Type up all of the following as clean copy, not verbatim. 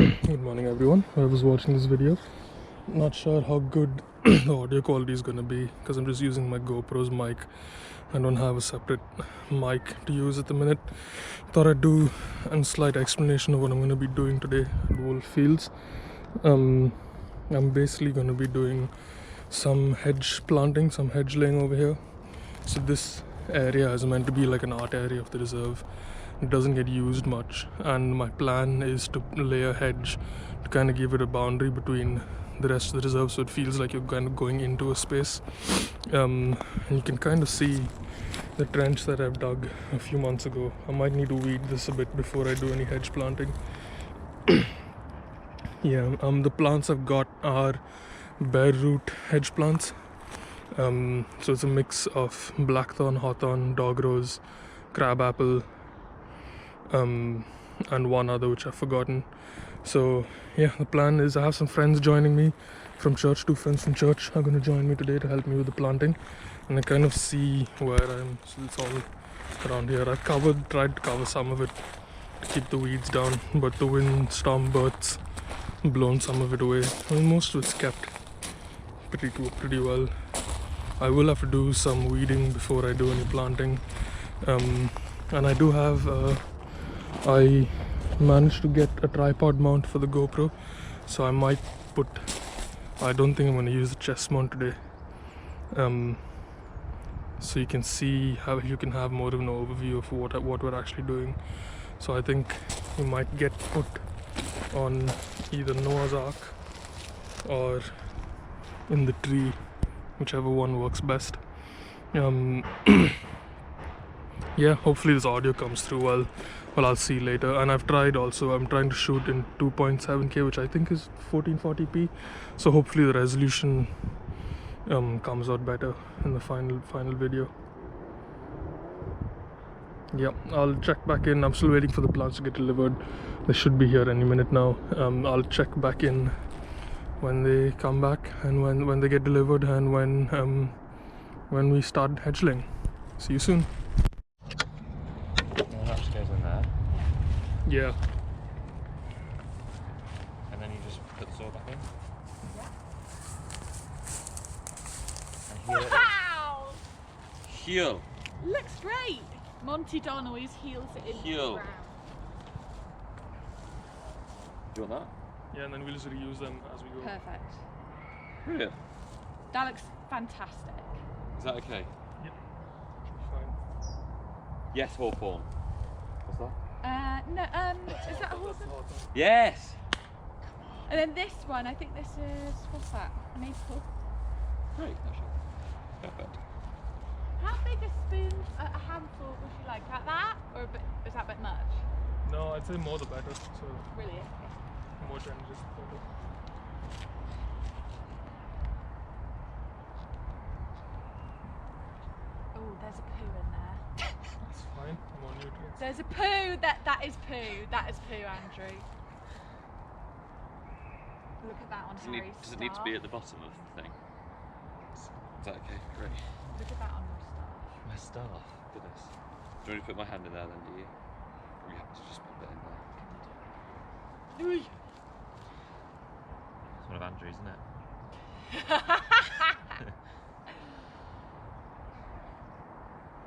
Good morning everyone, whoever's watching this video. Not sure how good the audio quality is gonna be because I'm just using my GoPro's mic. I don't have a separate mic to use at the minute. Thought I'd do a slight explanation of what I'm gonna be doing today at Wolf Fields. I'm basically gonna be doing some hedge planting, some hedge laying over here. So this area is meant to be like an art area of the reserve. It doesn't get used much, and my plan is to lay a hedge to kind of give it a boundary between the rest of the reserve, so it feels like you're kind of going into a space. And you can kind of see the trench that I've dug a few months ago. I might need to weed this a bit before I do any hedge planting. The plants I've got are bare root hedge plants. So it's a mix of blackthorn, hawthorn, dogrose, crabapple, and one other which I've forgotten. So yeah, the plan is I have some friends joining me from church. 2 friends from church are going to join me today to help me with the planting, and I kind of see where I'm. So it's all around here. I've tried to cover some of it to keep the weeds down, but the wind, storm, birds blown some of it away. I mean, most of it's kept pretty well. I will have to do some weeding before I do any planting, and I do have I managed to get a tripod mount for the GoPro, so I might put, I don't think I'm going to use the chest mount today, so you can see how you can have more of an overview of what we're actually doing. So I think we might get put on either Noah's Ark or in the tree, whichever one works best. Yeah, hopefully this audio comes through well. I'll see later. And I'm trying to shoot in 2.7K, which I think is 1440p, so hopefully the resolution comes out better in the final video. Yeah, I'll check back in. I'm still waiting for the plants to get delivered. They should be here any minute now. I'll check back in when they come back, and when they get delivered, and when we start hedging. See you soon. That just goes in there. Yeah. And then you just put the soil back in. Yeah. And Wow! heel. Looks great. Monty Don always heals it into the ground. Do you want that? Yeah, and then we'll just reuse them as we go. Perfect. Brilliant. That looks fantastic. Is that okay? Yep. Fine. Yes, Hawthorn. What's that? No, is that a Hawthorn? Yes! And then this one, I think this is, what's that? Maple. Great, actually. Perfect. How big a spoon, a handful would you like? Like that? Or a bit, is that a bit much? No, I'd say more the better. So Brilliant. more generous the better. Oh, there's a poo in there. That's fine. More nutrients. There's a poo. That is poo. That is poo, Andrew. Look at that on Harry's Does it need to be at the bottom of the thing? Is that okay? Great. Look at that on your staff. My staff. Goodness. Do you want me to put my hand in there then, do you? Or you have to just put it in there? It's one of Andrew's, isn't it?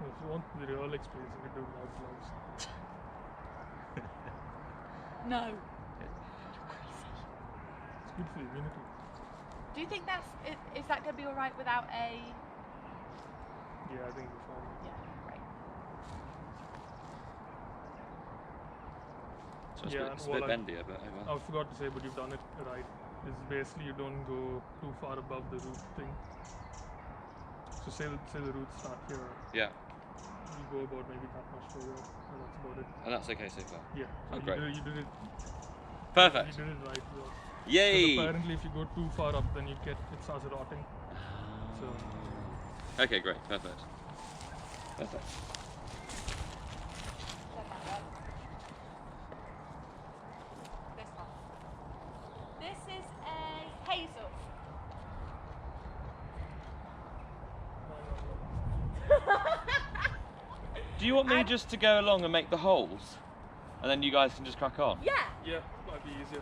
If you want the real experience, you can do mouth gloves. No. It's good for the immunity. Do you think is that going to be alright without a... Yeah, I think we're fine. Yeah, great. So it's a bit bendier, but oh well. I forgot to say, but you've done it right. It's basically you don't go too far above the root thing. So say the roots start here. Yeah. You go about maybe that much further, and that's about it. And that's okay so far? Yeah. So Oh, great. You did it. Perfect. You did it right. So. Yay! Because apparently if you go too far up, then it starts rotting. So. Okay, great. Perfect. Perfect. This one. This is a hazel. Do you want me just to go along and make the holes? and then you guys can just crack on. Yeah. Yeah, might be easier.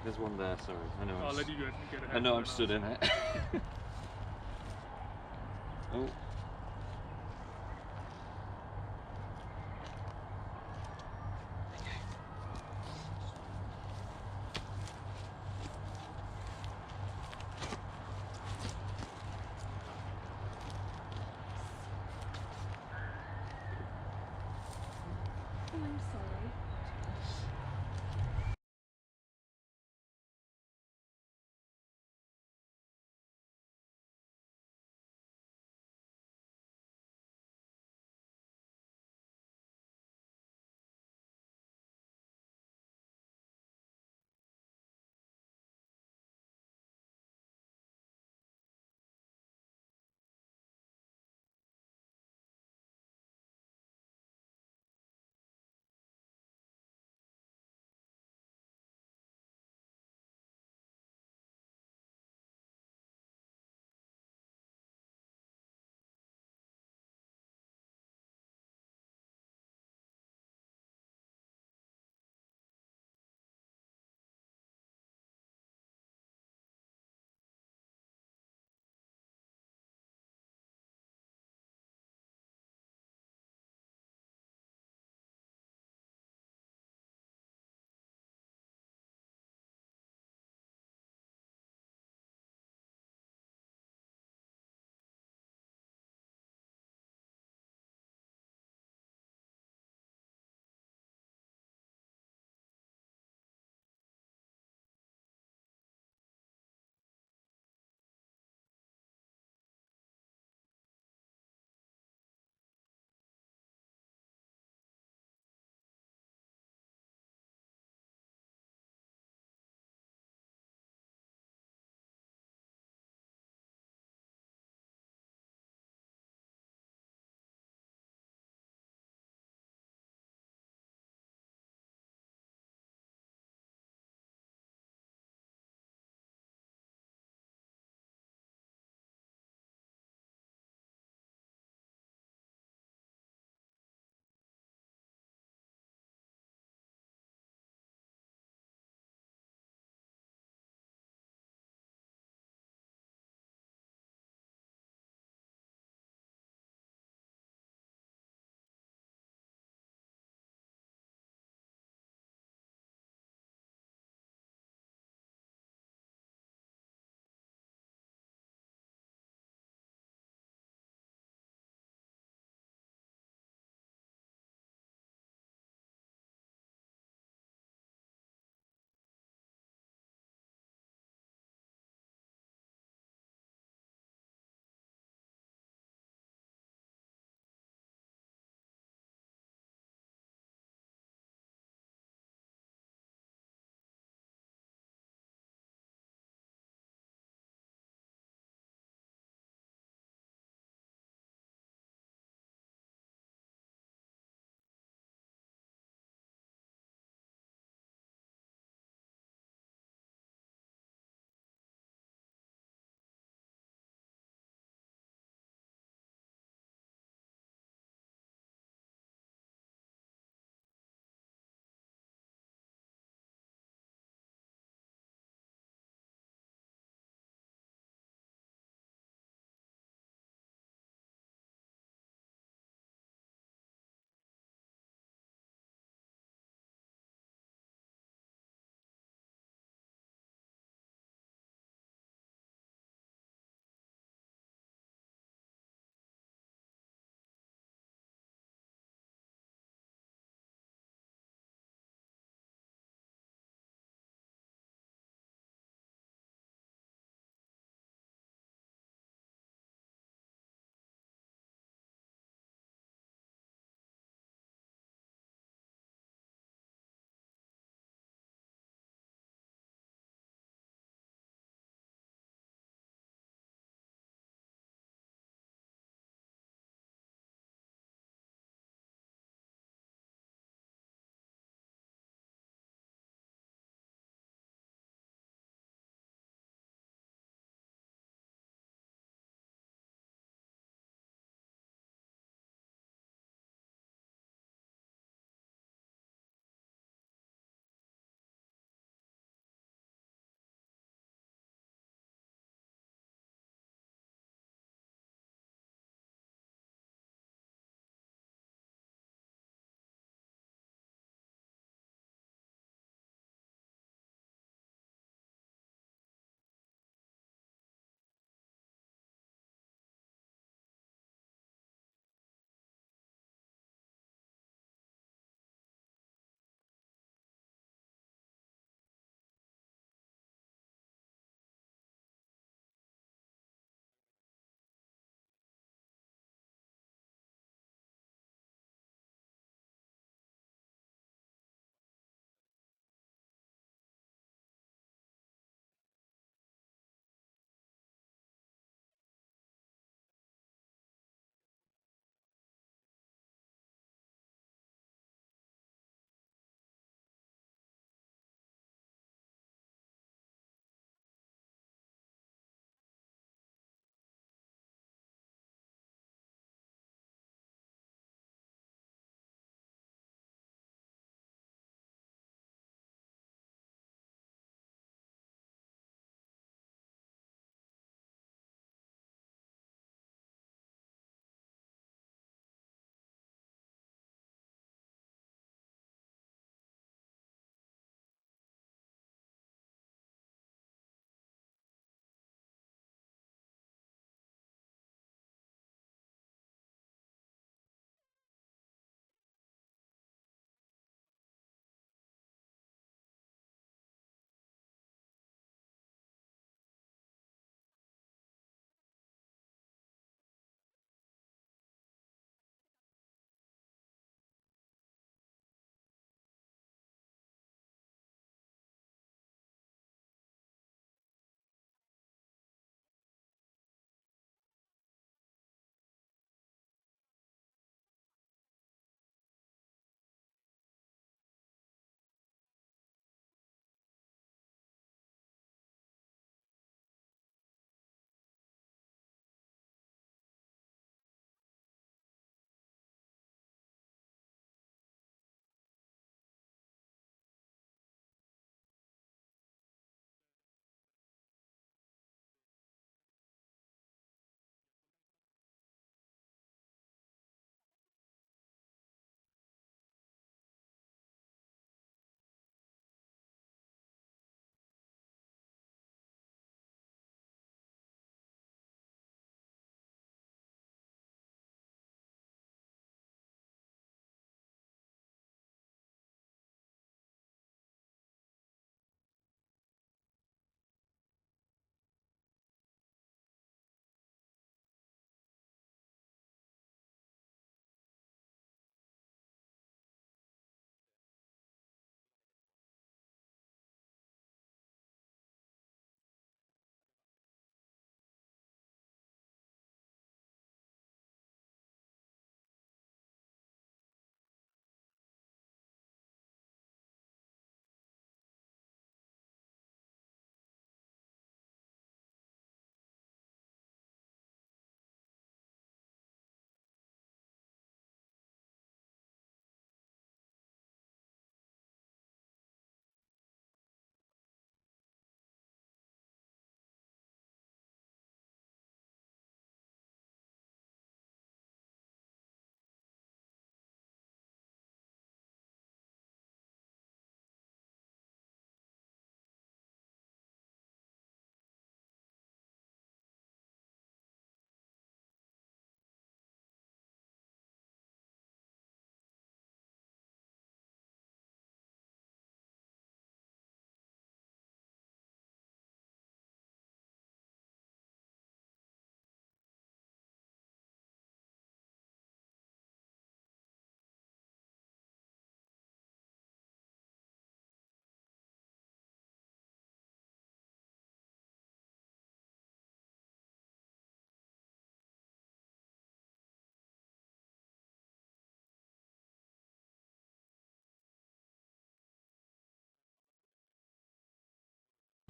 There's one there, sorry. I know. I'll let you get ahead. I know I'm stood in it. Oh. I'm sorry.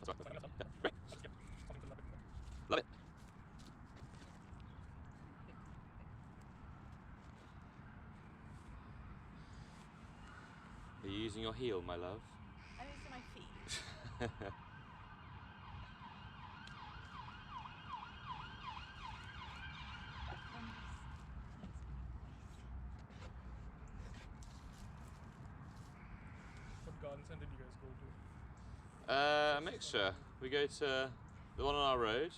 Love it. Are you using your heel, my love? I'm using my feet. What garden centre do you guys go to? A mixture. We go to the one on our road,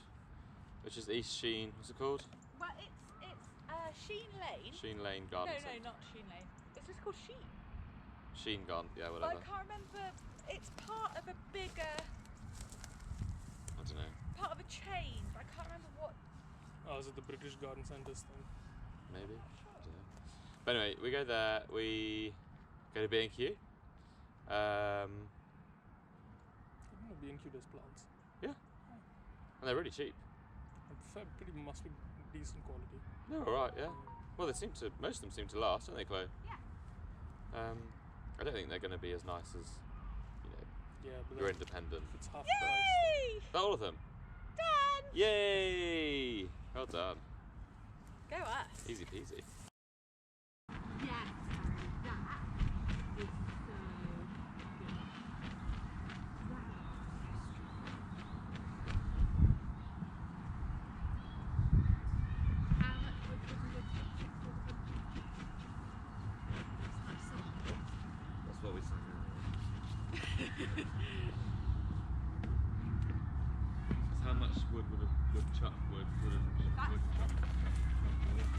which is East Sheen. What's it called? Well, it's Sheen Lane. Sheen Lane Garden No, Centre. not Sheen Lane. It's just called Sheen. Sheen Garden, yeah, But whatever. I can't remember. It's part of a bigger, I don't know. part of a chain. But I can't remember what. Oh, is it the British Garden Centres thing? Maybe. I'm not I sure. don't know. But anyway, we go there. We go to B&Q. I don't know, B&Q does plants. Yeah. And they're really cheap. Pretty must be decent quality. They're alright, yeah. Well, most of them seem to last, don't they, Chloe? Yeah. I don't think they're going to be as nice as, Yeah, but you're then independent. if it's half price. Yay! All of them. Done. Yay! Well done. Go us. Easy peasy. Yes, that is so good. How much would you give chicks for the bunch? That's what we said. How much wood would a woodchuck wood? That's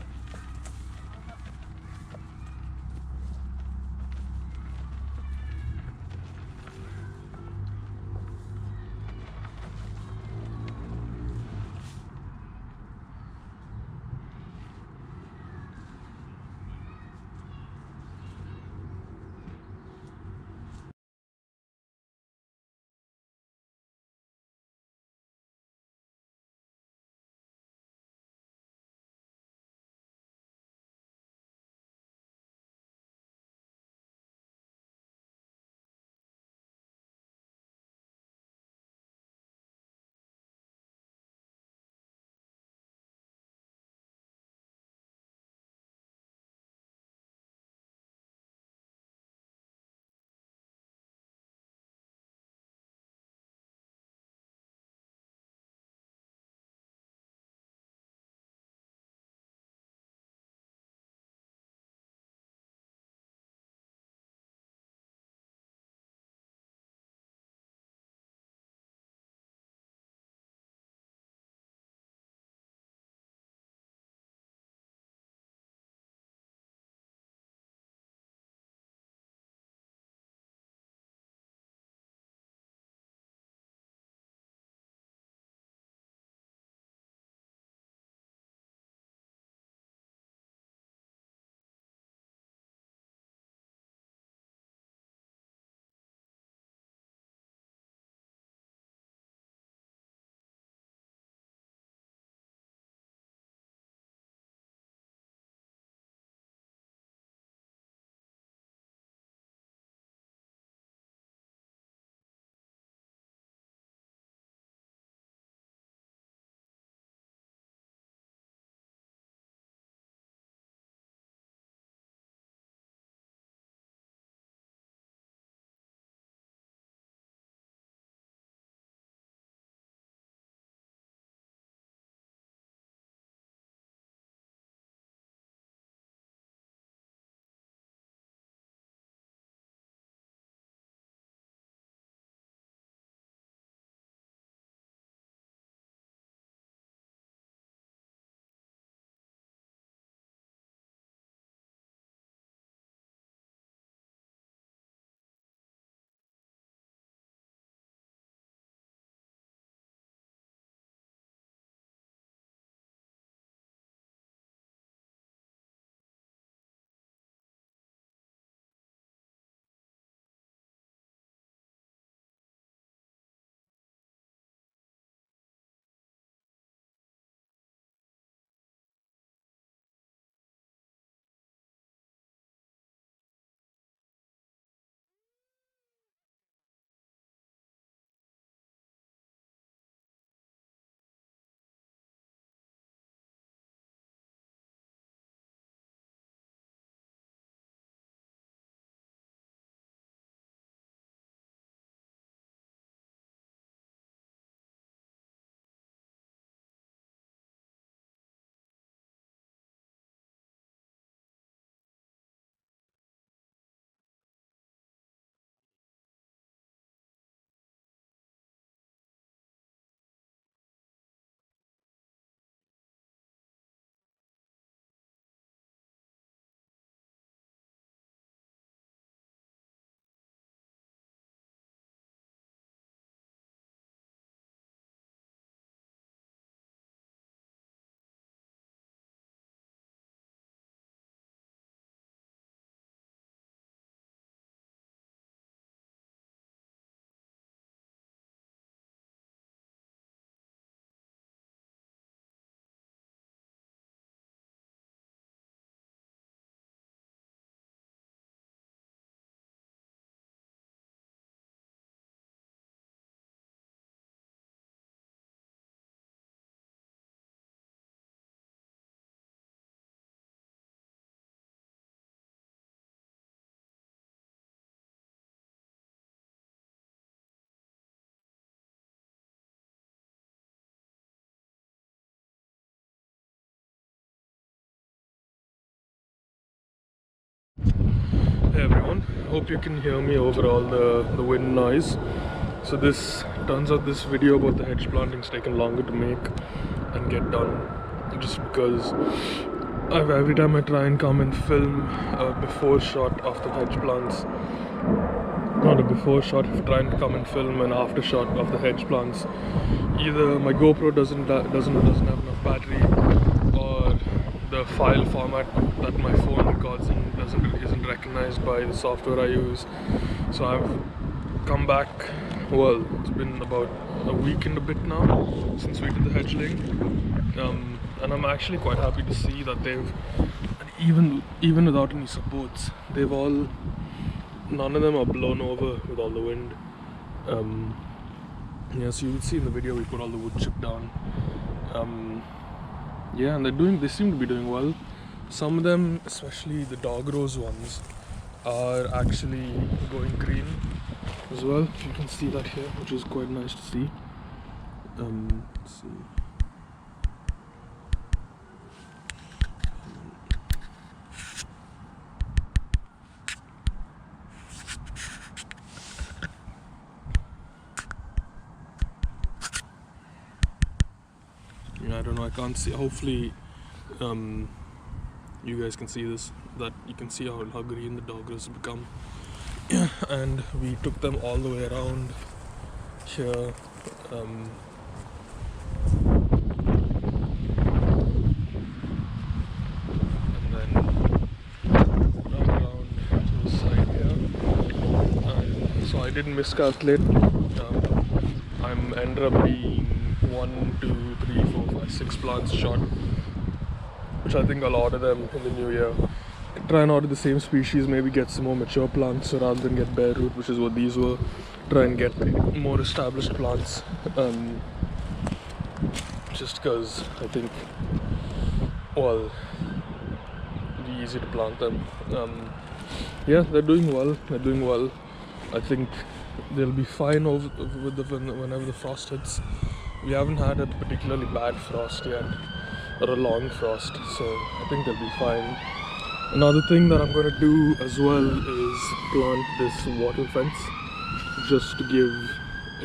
Hey everyone, hope you can hear me over all the wind noise. So this turns out this video about the hedge planting's taken longer to make and get done, just because every time I try and come and film a before shot of the hedge plants, not a before shot, if I try and come and film an after shot of the hedge plants, either my GoPro doesn't have enough battery, or the file format that my phone records in isn't recognized by the software I use. So I've come back. Well, it's been about a week and a bit now since we did the hedgeling, and I'm actually quite happy to see that they've, even without any supports, they've all, none of them are blown over with all the wind. Yeah, so you will see in the video we put all the wood chip down. Yeah, and they seem to be doing well. Some of them, especially the Dogrose ones, are actually going green as well. You can see that here, which is quite nice to see. Let's see. I don't know, I can't see, hopefully you guys can see this, that you can see how green the Dogrose have become. And we took them all the way around here, and then right around to the side here. And so I didn't miscalculate. I'm ended up being 1, 2, 3, 4, 5, 6 plants short, which I think I'll order them in the new year. Try and order the same species, maybe get some more mature plants, so rather than get bare root, which is what these were, try and get more established plants, just because I think, well, it'd be easy to plant them. Yeah, they're doing well. I think they'll be fine whenever the frost hits. We haven't had a particularly bad frost yet, or a long frost, so I think they'll be fine. Another thing that I'm going to do as well is plant this wattle fence, just to give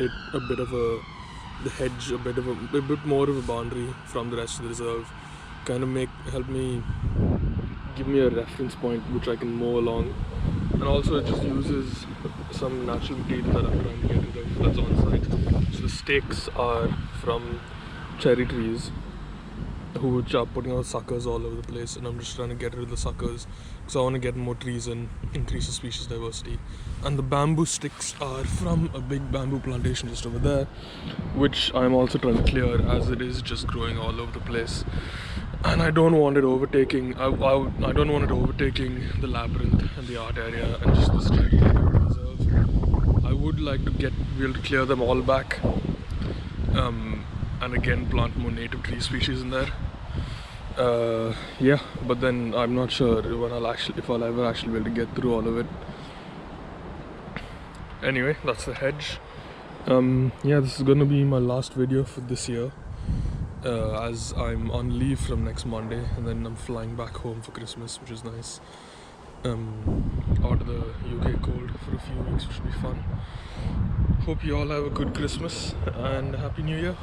it a bit of the hedge a bit more of a boundary from the rest of the reserve, kind of give me a reference point which I can mow along, and also it just uses some natural material that I'm trying to get rid of that's on site. So the stakes are from cherry trees which are putting out suckers all over the place, and I'm just trying to get rid of the suckers because I want to get more trees and increase the species diversity. And the bamboo sticks are from a big bamboo plantation just over there, which I'm also trying to clear, as it is just growing all over the place, and I don't want it overtaking I don't want it overtaking the labyrinth and the art area and just the cherry reserve. I would like to be able to clear them all back, and again plant more native tree species in there. Yeah, but then I'm not sure if I'll ever actually be able to get through all of it. Anyway, that's the hedge. Yeah, this is gonna be my last video for this year, as I'm on leave from next Monday, and then I'm flying back home for Christmas, which is nice. Out of the UK cold for a few weeks, which should be fun. Hope you all have a good Christmas and Happy New Year.